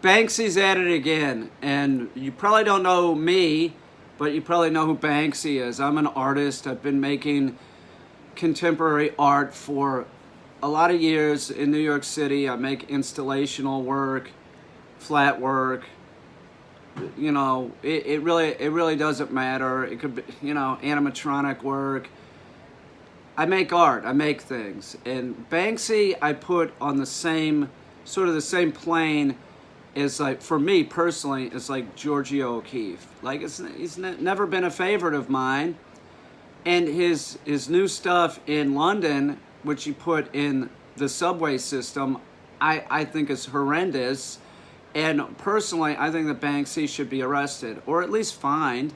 Banksy's at it again, and you probably don't know me, but you probably know who Banksy is. I'm an artist. I've been making contemporary art for a lot of years in New York City. I make installational work, flat work. You know, it really doesn't matter. It could be, animatronic work. I make art. I make things. And Banksy I put on the same, sort of the same plane is like, for me personally, it's like Giorgio O'Keeffe. Like, he's never been a favorite of mine. And his new stuff in London, which he put in the subway system, I think is horrendous. And personally, I think that Banksy should be arrested, or at least fined.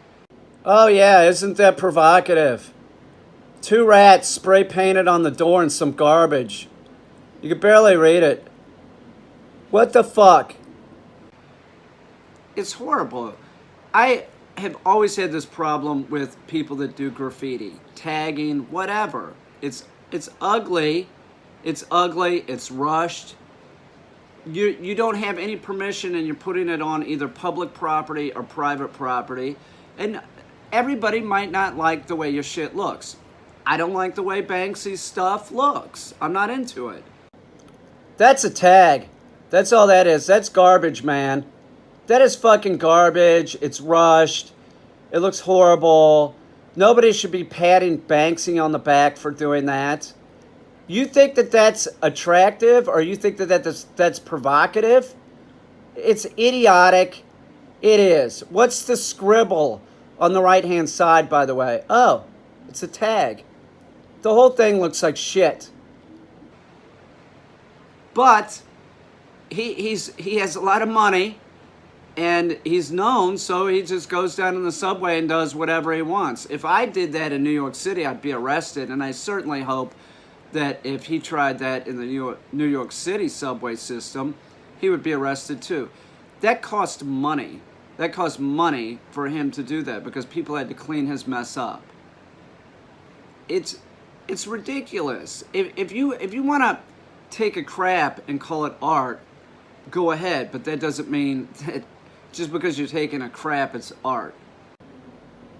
Oh yeah, isn't that provocative? Two rats spray painted on the door and some garbage. You could barely read it. What the fuck? It's horrible. I have always had this problem with people that do graffiti, tagging, whatever. It's ugly. It's ugly. It's rushed. You don't have any permission, and you're putting it on either public property or private property. And everybody might not like the way your shit looks. I don't like the way Banksy's stuff looks. I'm not into it. That's a tag. That's all that is. That's garbage, man. That is fucking garbage. It's rushed. It looks horrible. Nobody should be patting Banksy on the back for doing that. You think that that's attractive, or you think that that's provocative? It's idiotic. It is. What's the scribble on the right-hand side, by the way? Oh, it's a tag. The whole thing looks like shit. But he has a lot of money, and he's known, so he just goes down in the subway and does whatever he wants. If I did that in New York City, I'd be arrested, and I certainly hope that if he tried that in the New York City subway system, he would be arrested too. That cost money. That cost money for him to do that, because people had to clean his mess up. It's ridiculous. If you want to take a crap and call it art, go ahead, but that doesn't mean that just because you're taking a crap, it's art.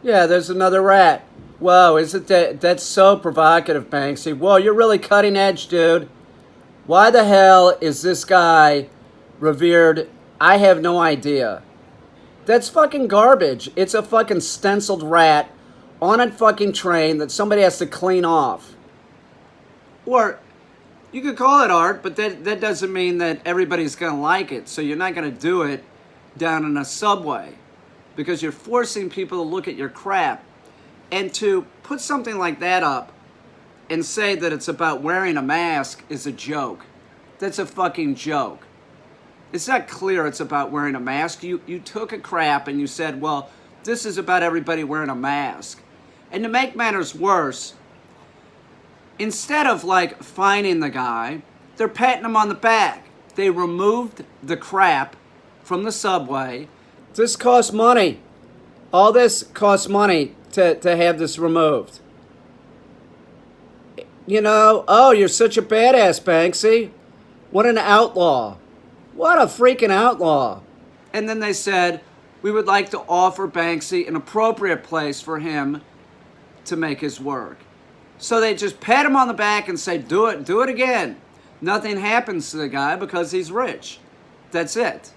Yeah, there's another rat. Whoa, isn't that's so provocative, Banksy. Whoa, you're really cutting edge, dude. Why the hell is this guy revered? I have no idea. That's fucking garbage. It's a fucking stenciled rat on a fucking train that somebody has to clean off. Or you could call it art, but that doesn't mean that everybody's gonna like it. So you're not gonna do it down in a subway, because you're forcing people to look at your crap. And to put something like that up and say that it's about wearing a mask is a joke. That's a fucking joke. It's not clear it's about wearing a mask. You took a crap and you said, well, this is about everybody wearing a mask. And to make matters worse, instead of like fining the guy, they're patting him on the back. They removed the crap from the subway. This costs money. All this costs money to have this removed. You know, oh, you're such a badass, Banksy. What an outlaw. What a freaking outlaw. And then they said, we would like to offer Banksy an appropriate place for him to make his work. So they just pat him on the back and say, do it again. Nothing happens to the guy because he's rich. That's it.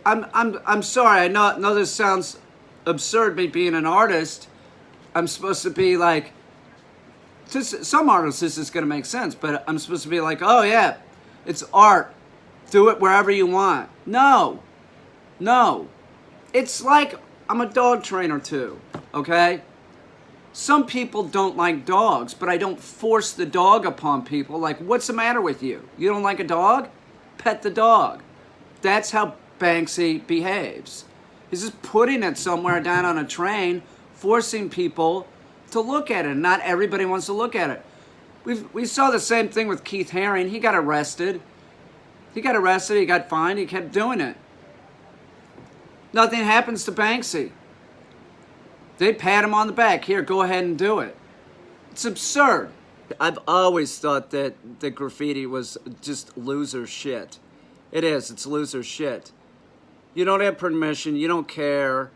I'm sorry, I know this sounds absurd, me being an artist. I'm supposed to be like, to some artists this is going to make sense, but I'm supposed to be like, oh yeah, it's art. Do it wherever you want. No. It's like I'm a dog trainer too, okay? Some people don't like dogs, but I don't force the dog upon people. Like, what's the matter with you? You don't like a dog? Pet the dog. That's how Banksy behaves. He's just putting it somewhere down on a train, forcing people to look at it. Not everybody wants to look at it. We saw the same thing with Keith Haring. He got arrested. He got fined, he kept doing it. Nothing happens to Banksy. They pat him on the back. Here, go ahead and do it. It's absurd. I've always thought that graffiti was just loser shit. It is. It's loser shit. You don't have permission. You don't care.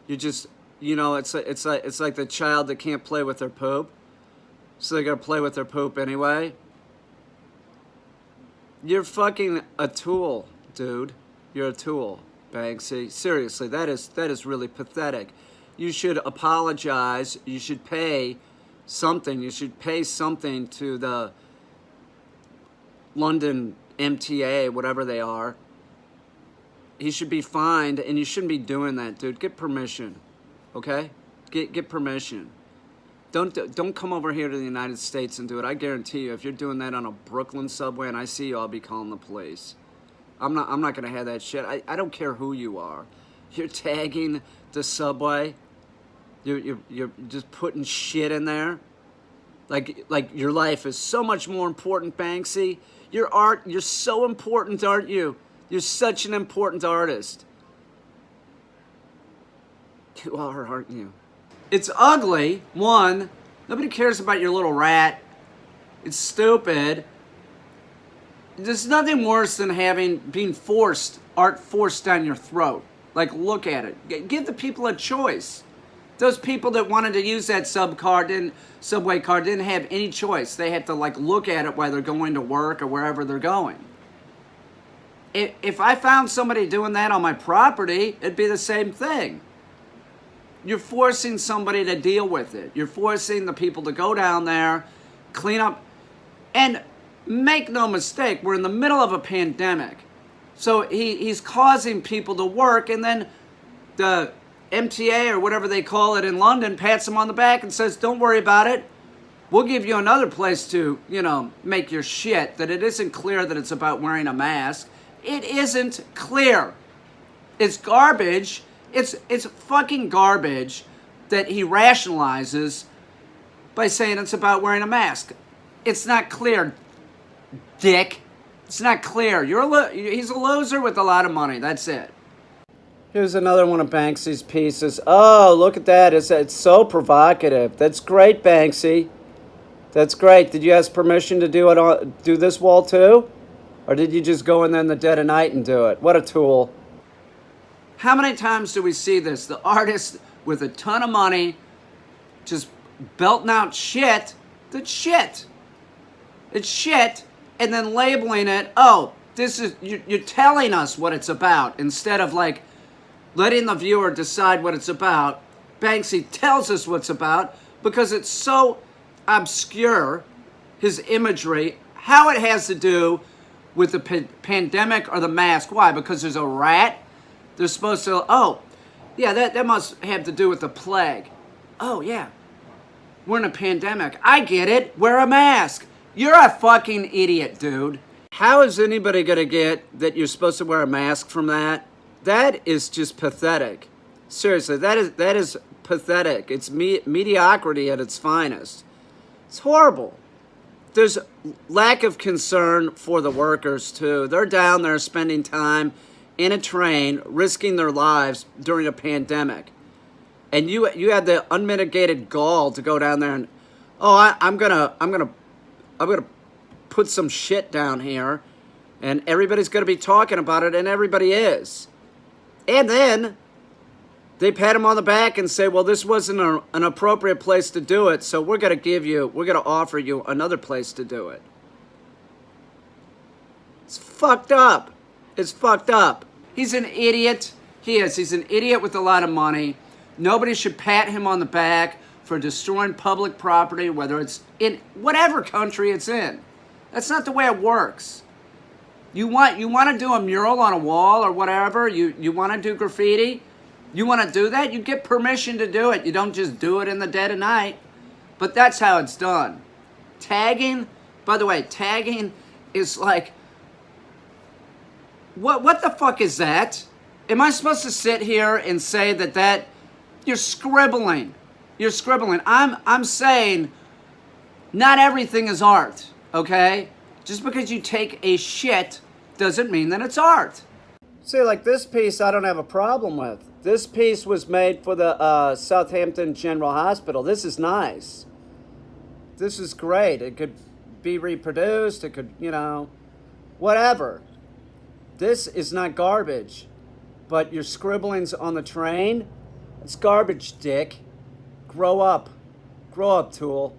You just, it's like the child that can't play with their poop, so they gotta play with their poop anyway. You're fucking a tool, dude. You're a tool, Banksy. Seriously, that is really pathetic. You should apologize. You should pay something. You should pay something to the London MTA, whatever they are. He should be fined, and you shouldn't be doing that, dude. Get permission, okay? Get permission. Don't come over here to the United States and do it. I guarantee you, if you're doing that on a Brooklyn subway and I see you, I'll be calling the police. I'm not gonna have that shit. I don't care who you are. You're tagging the subway. You're just putting shit in there. Like your life is so much more important, Banksy. Your art, you're so important, aren't you? You're such an important artist. You are, aren't you? It's ugly. One, nobody cares about your little rat. It's stupid. There's nothing worse than being forced, art forced down your throat. Like, look at it. Give the people a choice. Those people that wanted to use that subway car didn't have any choice. They had to, like, look at it while they're going to work or wherever they're going. If I found somebody doing that on my property, it'd be the same thing. You're forcing somebody to deal with it. You're forcing the people to go down there, clean up, and make no mistake, we're in the middle of a pandemic. So he's causing people to work, and then the MTA or whatever they call it in London pats him on the back and says, don't worry about it. We'll give you another place to, make your shit, that it isn't clear that it's about wearing a mask. It isn't clear. It's garbage. It's fucking garbage that he rationalizes by saying it's about wearing a mask. It's not clear, dick. It's not clear. He's a loser with a lot of money. That's it. Here's another one of Banksy's pieces. Oh, look at that. It's so provocative. That's great, Banksy. That's great. Did you ask permission to do this wall too? Or did you just go in there in the dead of night and do it? What a tool. How many times do we see this? The artist with a ton of money just belting out shit that's shit. It's shit, and then labeling it, you're telling us what it's about, instead of like letting the viewer decide what it's about. Banksy tells us what's about because it's so obscure, his imagery, how it has to do with the pandemic or the mask. Why? Because there's a rat. They're supposed to, that must have to do with the plague. Oh, yeah. We're in a pandemic. I get it. Wear a mask. You're a fucking idiot, dude. How is anybody going to get that you're supposed to wear a mask from that? That is just pathetic. Seriously, that is pathetic. It's mediocrity at its finest. It's horrible. There's lack of concern for the workers, too. They're down there spending time in a train, risking their lives during a pandemic. And you had the unmitigated gall to go down there and, I'm gonna put some shit down here, and everybody's gonna be talking about it, and everybody is. And then they pat him on the back and say, well, this wasn't an appropriate place to do it, so we're gonna offer you another place to do it. It's fucked up. It's fucked up. He's an idiot. He is. He's an idiot with a lot of money. Nobody should pat him on the back for destroying public property, whether it's in whatever country it's in. That's not the way it works. You want to do a mural on a wall or whatever, you want to do graffiti, you want to do that, you get permission to do it. You don't just do it in the dead of night. But that's how it's done. Tagging, by the way, tagging is like, what the fuck is that? Am I supposed to sit here and say that you're scribbling? You're scribbling. I'm saying not everything is art, okay? Just because you take a shit doesn't mean that it's art. See, like this piece I don't have a problem with. This piece was made for the Southampton General Hospital. This is nice. This is great. It could be reproduced. It could, whatever. This is not garbage, but your scribblings on the train, it's garbage, dick. Grow up. Grow up, Tool.